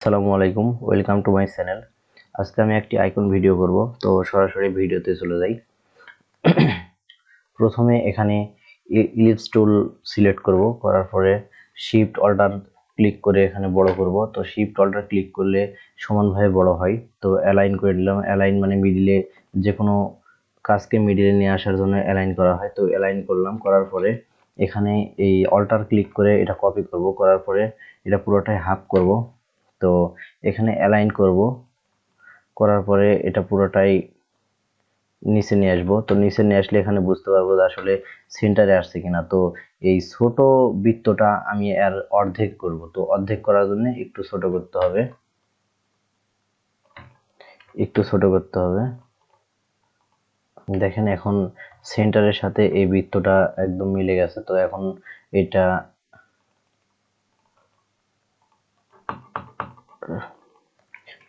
আসসালামু আলাইকুম, welcome to my channel. আজকে আমি একটি আইকন ভিডিও করব, তো সরাসরি ভিডিওতে চলে যাই। প্রথমে এখানে ইলিপস টুল সিলেক্ট করব, করার পরে শিফট অল্টার ক্লিক করে এখানে বড় করব। তো শিফট অল্টার ক্লিক করলে সমানভাবে বড় হয়। তো অ্যালাইন করে দিলাম। অ্যালাইন মানে মিডিলে যে কোনো কাজকে মিডিলে নিয়ে আসার জন্য অ্যালাইন করা হয়। তো অ্যালাইন করলাম, করার পরে এখানে এই অল্টার ক্লিক করে এটা কপি করব, করার পরে এটা পুরোটাই হাফ করব। তো এখানে অ্যালাইন করব, করার পরে এটা পুরোটাই নিচে নিয়ে আসবো। তো নিচে নিয়ে আসলে এখানে বুঝতে পারবো যে আসলে সেন্টারে আসছে কিনা। তো এই ছোট বৃত্তটা আমি এর অর্ধেক করব। তো অর্ধেক করার জন্য একটু ছোট করতে হবে, দেখেন এখন সেন্টারের সাথে এই বৃত্তটা একদম মিলে গেছে। তো এখন এটা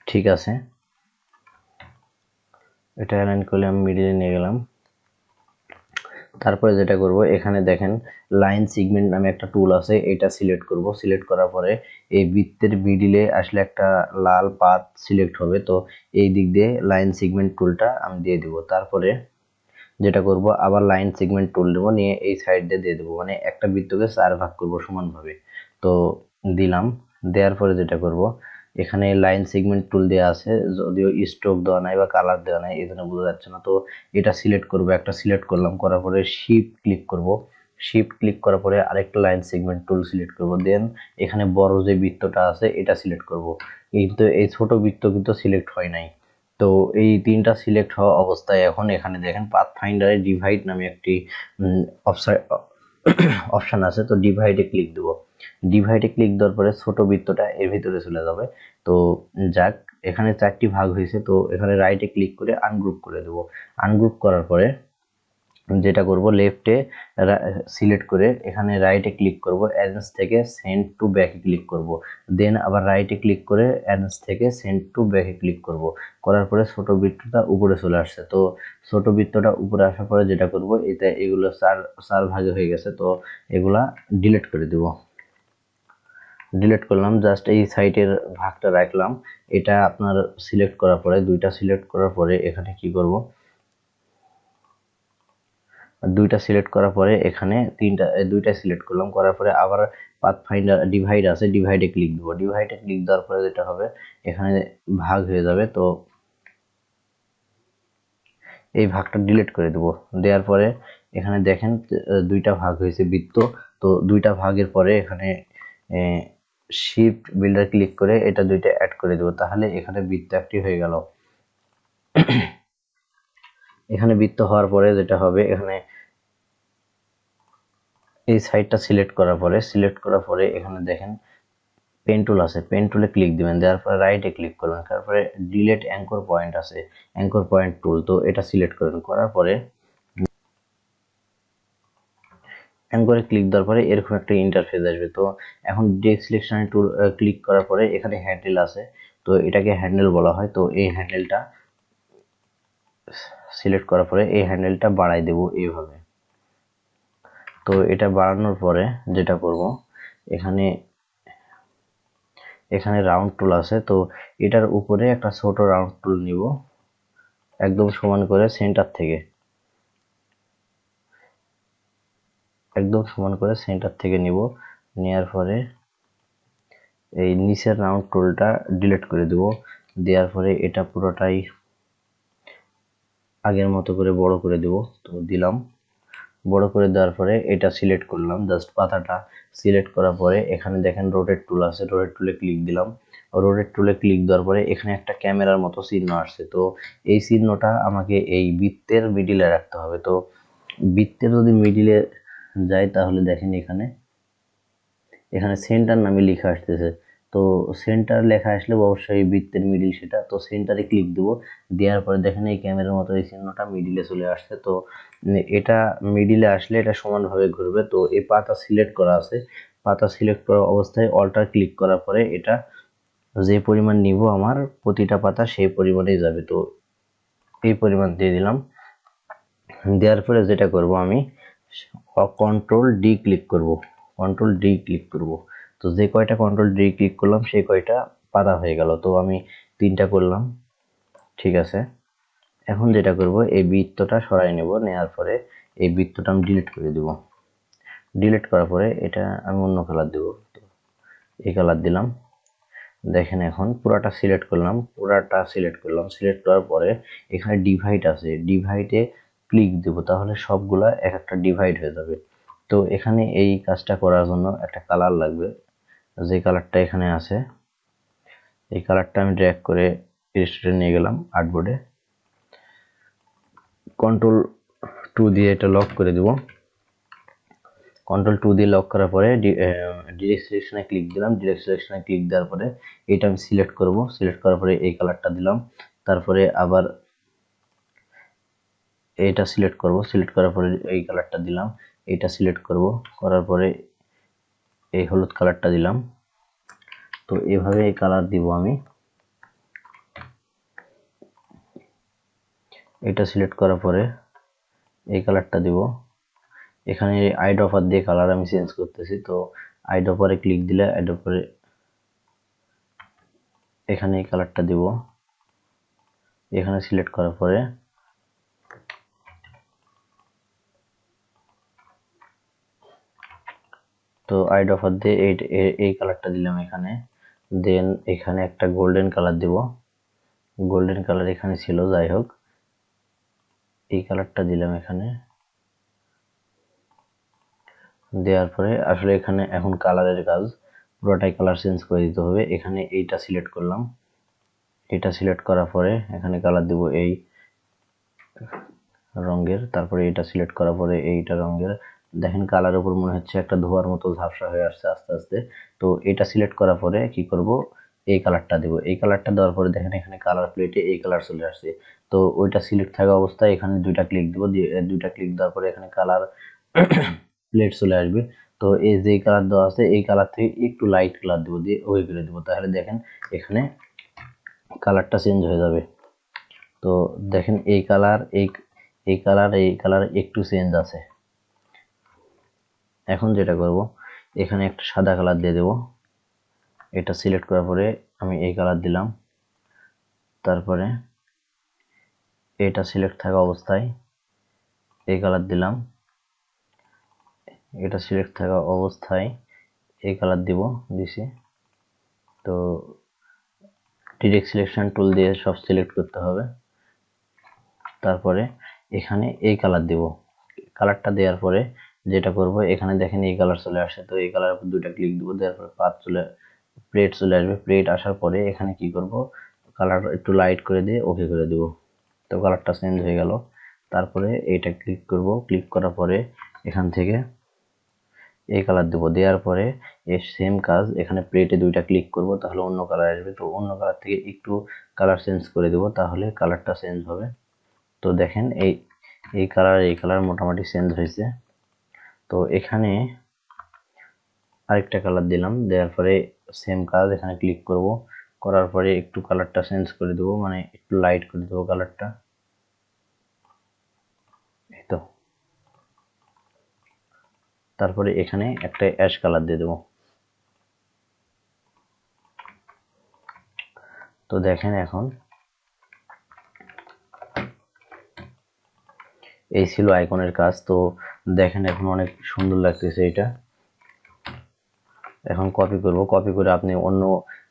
ঠিক আছে। এটা অ্যালাইন করলে আমি মিডিলে নিয়ে গেলাম। তারপরে যেটা করব, এখানে দেখেন লাইন সেগমেন্ট নামে একটা টুল আছে, এটা সিলেক্ট করব। সিলেক্ট করার পরে এই বৃত্তের মিডিলে আসলে একটা লাল পাত সিলেক্ট হবে। তো এই দিক দিয়ে লাইন সেগমেন্ট টুলটা আমি দিয়ে দিব। তারপরে যেটা করব, আবার লাইন সেগমেন্ট টুল দেবো, নিয়ে এই সাইড দিয়ে দেবো, মানে একটা বৃত্তকে 4 ভাগ করব সমানভাবে। তো দিলাম। দেওয়ার পরে যেটা করব, এখানে লাইন সেগমেন্ট টুল দেওয়া আছে, যদিও স্ট্রোক দেওয়া নাই বা কালার দেওয়া নাই, এই জন্য বোঝা যাচ্ছে না। তো এটা সিলেক্ট করব, একটা সিলেক্ট করলাম, করার পরে শিফট ক্লিক করব। শিফট ক্লিক করার পরে আরেকটা লাইন সেগমেন্ট টুল সিলেক্ট করব, দেন এখানে বড় যে বৃত্তটা আছে এটা সিলেক্ট করব। কিন্তু এই ছোট বৃত্ত কিন্তু সিলেক্ট হয় নাই। তো এই তিনটা সিলেক্ট হওয়া অবস্থায় এখন এখানে দেখেন পাথ ফাইন্ডারে ডিভাইড নামে একটি অপশন আছে। তো ডিভাইডে ক্লিক দেব। ডিভাইডে ক্লিক দেওয়ার পরে ছোট বৃত্তটা এর ভিতরে চলে যাবে। তো যাক, এখানে 4টি ভাগ হয়েছে। তো এখানে রাইটে ক্লিক করে আনগ্রুপ করে দেব। আনগ্রুপ করার পরে যেটা করব, লেফটে সিলেক্ট করে এখানে রাইটে ক্লিক করব, অ্যারেঞ্জ থেকে সেন্ড টু ব্যাকে ক্লিক করব। দেন আবার রাইটে ক্লিক করে অ্যারেঞ্জ থেকে সেন্ড টু ব্যাকে ক্লিক করব। করার পরে ছোট বৃত্তটা উপরে চলে আসছে। তো ছোট বৃত্তটা উপরে আসার পরে যেটা করব, এটা এগুলো চার চার ভাগে হয়ে গেছে। তো এগুলা ডিলিট করে দেব। ডিলিট করলাম, জাস্ট এই সাইটের ভাগটা রাখলাম। এটা আপনার সিলেক্ট করার পরে, দুইটা সিলেক্ট করার পরে এখানে কি করব, দুইটা সিলেক্ট করার পরে এখানে দুইটা সিলেক্ট করলাম, করার পরে আবার পাথ ফাইন্ডার ডিভাইড আছে, ডিভাইডে ক্লিক দেবো। ডিভাইডে ক্লিক দেওয়ার পরে যেটা হবে, এখানে ভাগ হয়ে যাবে। তো এই ভাগটা ডিলিট করে দেবো। দেওয়ার পরে এখানে দেখেন দুইটা ভাগ হয়েছে বৃত্ত। তো দুইটা ভাগের পরে এখানে শিফট বিল্ডার ক্লিক করে এটা দুইটা অ্যাড করে দেবো, তাহলে এখানে বৃত্ত একটি হয়ে গেল। এখানে বৃত্ত হওয়ার পরে যেটা হবে, এখানে এই সাইডটা সিলেক্ট করার পরে এখানে দেখেন পেন টুল আছে, পেন টুলে ক্লিক দিবেন। দেওয়ার পরে রাইটে ক্লিক করবেন, তারপরে ডিলেট অ্যাঙ্কর পয়েন্ট আছে, অ্যাঙ্কর পয়েন্ট টুল, তো এটা সিলেক্ট করবেন। করার পরে অ্যাঙ্করে ক্লিক দেওয়ার পরে এরকম একটা ইন্টারফেস আসবে। তো এখন ডিরেক্ট সিলেকশন টুল ক্লিক করার পরে এখানে হ্যান্ডেল আছে, তো এটাকে হ্যান্ডেল বলা হয়। তো এই হ্যান্ডেলটা সিলেক্ট করার পরে এই হ্যান্ডেলটা বাড়াই দেব এইভাবে। তো এটা বাড়ানোর পরে যেটা করব, এখানে এখানে রাউন্ড টুল আছে। তো এটার উপরে একটা ছোট রাউন্ড টুল নিব, একদম সমান করে সেন্টার থেকে নিব। নেওয়ার পরে এই নিচের রাউন্ড টুলটা ডিলিট করে দেব। দেওয়ার পরে এটা পুরোটাই আগের মতো করে বড় করে দেব। তো দিলাম। বড় করে দেওয়ার পরে এটা সিলেক্ট করলাম, জাস্ট পাতাটা সিলেক্ট করার পরে এখানে দেখেন রোটেট টুল আছে, রোটেট টুলে ক্লিক দিলাম। রোটেট টুলে ক্লিক দেওয়ার পরে এখানে একটা ক্যামেরার মতো চিহ্ন আসছে। তো এই চিহ্নটা আমাকে এই বৃত্তের মিডিলে রাখতে হবে। তো বৃত্তের যদি মিডিলে যায় তাহলে দেখেন এখানে এখানে সেন্টার নামে লেখা আসতেছে। তো সেন্টার লেখা আসলে অবশ্যই বৃত্তের মিডিল সেটা। তো সেন্টারে ক্লিক দেব। দেওয়ার পরে দেখেন এই ক্যামেরার মতো এই চিহ্নটা মিডিলে চলে আসছে। তো এটা মিডিলে আসলে এটা সমানভাবে ঘুরবে। তো এই পাতা সিলেক্ট করা আছে, পাতা সিলেক্ট করা অবস্থায় অল্টার ক্লিক করার পরে এটা যে পরিমাণ নিব আমার প্রতিটা পাতা সেই পরিমাণেই যাবে। তো এই পরিমাণ দিয়ে দিলাম। দেওয়ার পরে যেটা করব, আমি কন্ট্রোল ডি ক্লিক করব। তো যে কয়টা কন্ট্রোল ডি ক্লিক করলাম সেই কয়টা পাতা হয়ে গেল। তো আমি 3টা করলাম, ঠিক আছে। এখন যেটা করব, এই বৃত্তটা সরাই নেব, নেওয়ার পরে এই বৃত্তটা আমি ডিলিট করে দেব। ডিলিট করার পরে এটা আমি অন্য কালার দেব, তো এই কালার দিলাম। দেখেন এখন পুরাটা সিলেক্ট করলাম, সিলেক্ট করার পরে এখানে ডিভাইড আছে, ডিভাইডে ক্লিক দেব, তাহলে সবগুলা এক একটা ডিভাইড হয়ে যাবে। তো এখানে এই কাজটা করার জন্য একটা কালার লাগবে, যে কালারটা এখানে আছে এই কালারটা আমি ড্র্যাগ করে ইলাস্ট্রেটরে নিয়ে গেলাম আর্টবোর্ডে। কন্ট্রোল 2 দিয়ে এটা লক করে দেব। কন্ট্রোল 2 দিয়ে লক করার পরে ডিরেক্ট সিলেকশনে ক্লিক দিলাম। ডিরেক্ট সিলেকশনে ক্লিক দেওয়ার পরে এটা আমি সিলেক্ট করব। সিলেক্ট করার পরে এই কালারটা দিলাম, তারপরে আবার এইটা সিলেক্ট করব। সিলেক্ট করার পরে এই কালারটা দিলাম, এটা সিলেক্ট করব, করার পরে এই হলুদ কালারটা দিলাম। তো এভাবে এই কালার দিব আমি। এটা সিলেক্ট করার পরে এই কালারটা দিব। এখানে আই ড্রপার দিয়ে কালার আমি চেঞ্জ করতেছি, তো আই ড্রপারে ক্লিক দিলে আই ড্রপারে এখানে এই কালারটা দিব। এখানে সিলেক্ট করার পরে তো আই ড্রপার দিয়ে এই কালারটা দিলাম এখানে। দেন এখানে একটা গোল্ডেন কালার দিব। গোল্ডেন কালার এখানে ছিল, যাই হোক এই কালারটা দিলাম এখানে। দেওয়ার পরে আসলে এখানে এখন কালারের কাজ, পুরোটাই কালার চেঞ্জ করে দিতে হবে। এখানে এইটা সিলেক্ট করলাম, এটা সিলেক্ট করার পরে এখানে কালার দিব এই রঙের, তারপরে এটা সিলেক্ট করার পরে এইটা রঙের। দেখেন কালার উপর মনে হচ্ছে একটা ধোয়ার মতো ঝাপসা হয়ে আসছে আস্তে আস্তে। তো এটা সিলেক্ট করার পরে কি করব, এই কালারটা দেব। এই কালারটা দেওয়ার পরে দেখেন এখানে কালার প্লেটে এই কালার চলে আসছে। তো ওইটা সিলেক্ট থাকা অবস্থায় এখানে 2টা ক্লিক দেব। দুইটা ক্লিক দেওয়ার পরে এখানে কালার প্লেট চলে আসবে। তো এই যে কালার দেওয়া আছে এই কালার থেকে একটু লাইট কালার দেবো, দিয়ে ওই করে দেবো, তাহলে দেখেন এখানে কালারটা চেঞ্জ হয়ে যাবে। তো দেখেন এই কালার এই কালার একটু চেঞ্জ আছে। এখন যেটা করব, এখানে একটা সাদা কালার দিয়ে দেব। এটা সিলেক্ট করার পরে আমি এই কালার দিলাম, তারপরে এটা সিলেক্ট থাকা অবস্থায় এই কালার দিলাম। এটা সিলেক্ট থাকা অবস্থায় এই কালার দিছি। তো ডিরেক্ট সিলেকশন টুল দিয়ে সব সিলেক্ট করতে হবে। তারপরে এখানে এই কালার দিব। কালারটা দেওয়ার পরে যেটা করব, এখানে দেখেন এই কালার চলে আসে। তো এই কালার উপর 2টা ক্লিক দিব, দেওয়ার পরে প্লেট চলে আসবে। প্লেট আসার পরে এখানে কি করব, কালার একটু লাইট করে দিয়ে ওকে করে দিব। তো কালারটা চেঞ্জ হয়ে গেল। তারপরে এইটা ক্লিক করব, ক্লিক করার পরে এখান থেকে এই কালার দেব। দেওয়ার পরে এর সেম কাজ, এখানে প্লেটে 2টা ক্লিক করব, তাহলে অন্য কালার আসবে। তো অন্য কালার থেকে একটু কালার চেঞ্জ করে দেব, তাহলে কালারটা চেঞ্জ হবে। তো দেখেন এই কালার মোটামুটি চেঞ্জ হয়েছে। তো এখানে আরেকটা কালার দিলাম, দেওয়ার পরে সেম কাজ, এখানে ক্লিক করব, করার পরে একটু কালারটা চেঞ্জ করে দেবো, মানে একটু লাইট করে দেবো কালারটা। এই তো, তারপরে এখানে একটা অ্যাশ কালার দিয়ে দেবো। তো দেখেন এখন এই ছিল আইকনের কাজ। তো দেখেন এখন অনেক সুন্দর লাগতেছে এটা। এখন কপি করব, কপি করে আপনি অন্য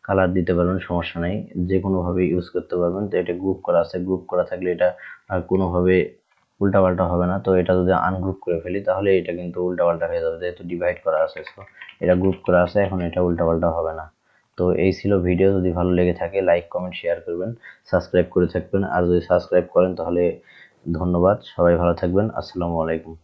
কালার দিতে পারবেন, সমস্যা নাই, যে কোনোভাবে ইউজ করতে পারবেন। তো এটা গ্রুপ করা আছে, গ্রুপ করা থাকলে এটা আর কোনোভাবে উল্টাপাল্টা হবে না। তো এটা যদি আনগ্রুপ করে ফেলি তাহলে এটা কিন্তু উল্টাপাল্টা হয়ে যাবে, যেহেতু ডিভাইড করা আছে। তো এটা গ্রুপ করা আছে, এখন এটা উল্টাপাল্টা হবে না। তো এই ছিল ভিডিও। যদি ভালো লেগে থাকে লাইক কমেন্ট শেয়ার করবেন, সাবস্ক্রাইব করে থাকবেন। আর যদি সাবস্ক্রাইব করেন তাহলে ধন্যবাদ। সবাই ভালো থাকবেন। আসসালামু আলাইকুম।